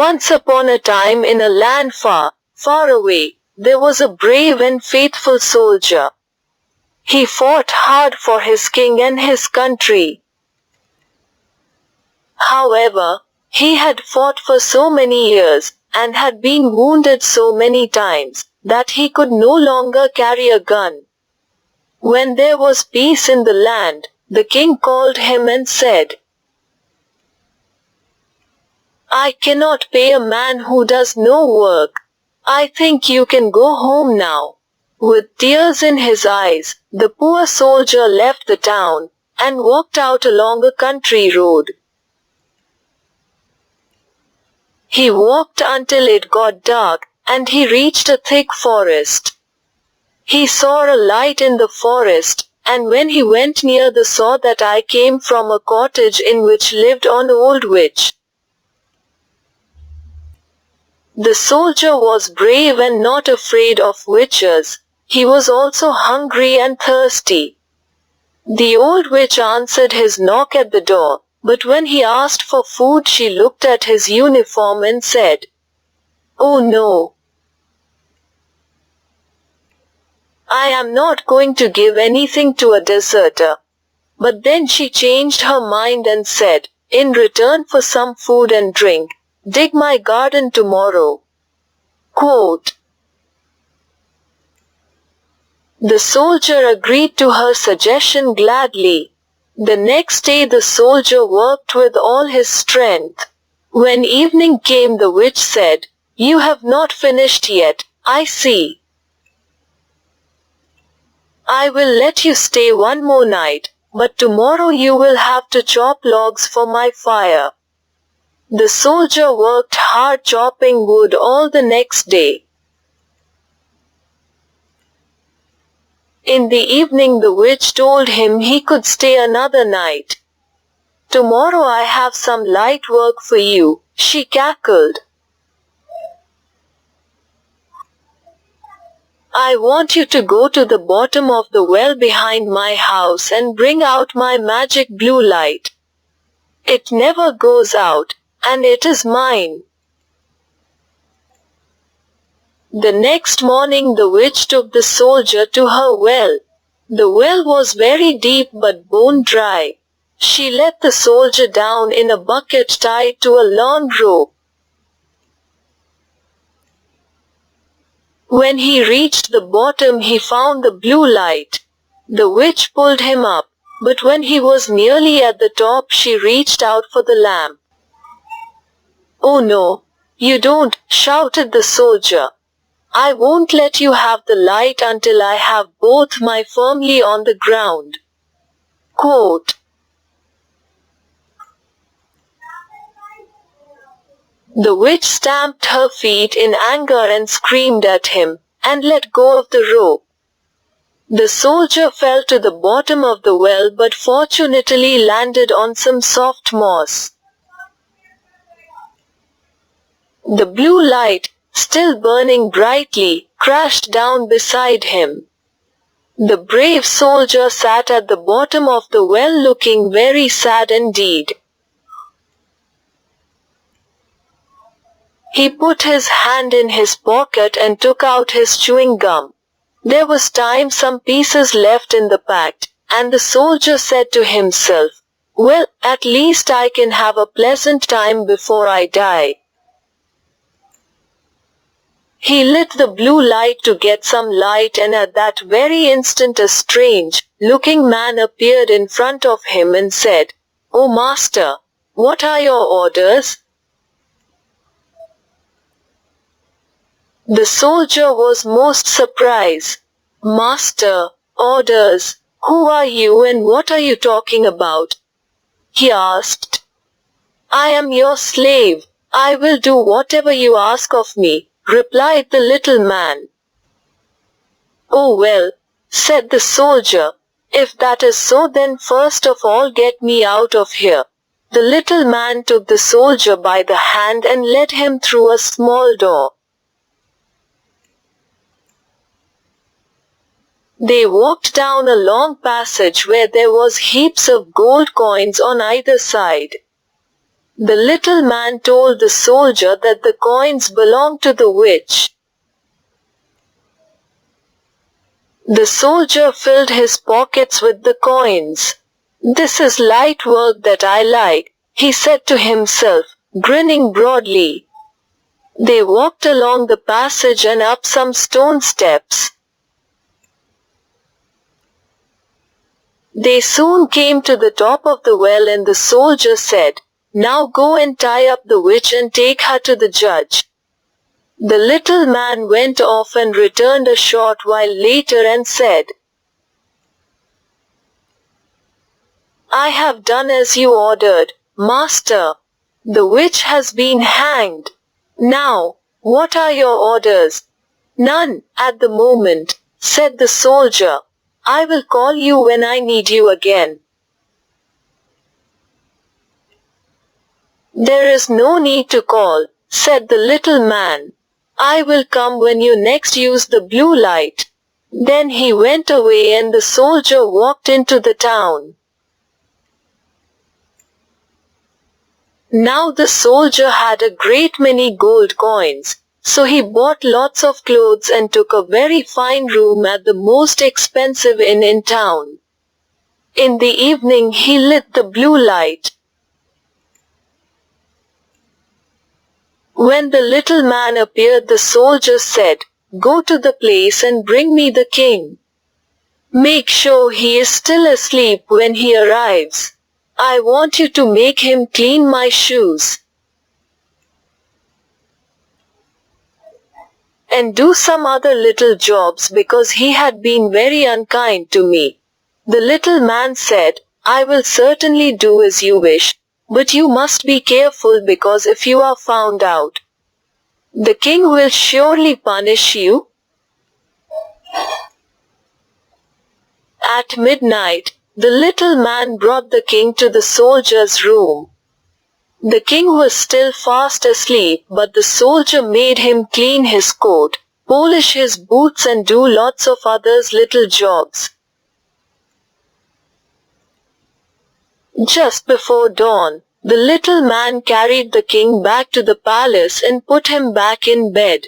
Once upon a time in a land far, far away, there was a brave and faithful soldier. He fought hard for his king and his country. However, he had fought for so many years, and had been wounded so many times, that he could no longer carry a gun. When there was peace in the land, the king called him and said, "I cannot pay a man who does no work. I think you can go home now." With tears in his eyes, the poor soldier left the town, and walked out along a country road. He walked until it got dark, and he reached a thick forest. He saw a light in the forest, and when he went near saw that I came from a cottage in which lived an old witch. The soldier was brave and not afraid of witches. He was also hungry and thirsty. The old witch answered his knock at the door, but when he asked for food she looked at his uniform and said, "Oh no! I am not going to give anything to a deserter." But then she changed her mind and said, "In return for some food and drink, dig my garden tomorrow." Quote. The soldier agreed to her suggestion gladly. The next day the soldier worked with all his strength. When evening came the witch said, "You have not finished yet, I see. I will let you stay one more night, but tomorrow you will have to chop logs for my fire." The soldier worked hard chopping wood all the next day. In the evening the witch told him he could stay another night. "Tomorrow I have some light work for you," she cackled. "I want you to go to the bottom of the well behind my house and bring out my magic blue light. It never goes out, and it is mine." The next morning the witch took the soldier to her well. The well was very deep but bone dry. She let the soldier down in a bucket tied to a long rope. When he reached the bottom he found the blue light. The witch pulled him up, but when he was nearly at the top she reached out for the lamp. "Oh no, you don't," shouted the soldier. "I won't let you have the light until I have both my firmly on the ground." Quote. The witch stamped her feet in anger and screamed at him, and let go of the rope. The soldier fell to the bottom of the well but fortunately landed on some soft moss. The blue light, still burning brightly, crashed down beside him. The brave soldier sat at the bottom of the well looking very sad indeed. He put his hand in his pocket and took out his chewing gum. There was some pieces left in the pack, and the soldier said to himself, "Well, at least I can have a pleasant time before I die." He lit the blue light to get some light, and at that very instant a strange-looking man appeared in front of him and said, "Oh master, what are your orders?" The soldier was most surprised. "Master, orders? Who are you and what are you talking about?" he asked. "I am your slave. I will do whatever you ask of me," replied the little man. "Oh well," said the soldier, "if that is so then first of all get me out of here." The little man took the soldier by the hand and led him through a small door. They walked down a long passage where there was heaps of gold coins on either side. The little man told the soldier that the coins belonged to the witch. The soldier filled his pockets with the coins. "This is light work that I like," he said to himself, grinning broadly. They walked along the passage and up some stone steps. They soon came to the top of the well and the soldier said, "Now go and tie up the witch and take her to the judge." The little man went off and returned a short while later and said, "I have done as you ordered, master. The witch has been hanged. Now, what are your orders?" "None, at the moment," said the soldier. "I will call you when I need you again." "There is no need to call," said the little man. "I will come when you next use the blue light." Then he went away and the soldier walked into the town. Now the soldier had a great many gold coins, so he bought lots of clothes and took a very fine room at the most expensive inn in town. In the evening he lit the blue light. When the little man appeared, the soldier said, "Go to the place and bring me the king. Make sure he is still asleep when he arrives. I want you to make him clean my shoes. And do some other little jobs because he had been very unkind to me." The little man said, "I will certainly do as you wish, but you must be careful because if you are found out, the king will surely punish you." At midnight, the little man brought the king to the soldier's room. The king was still fast asleep, but the soldier made him clean his coat, polish his boots and do lots of others little jobs. Just before dawn, the little man carried the king back to the palace and put him back in bed.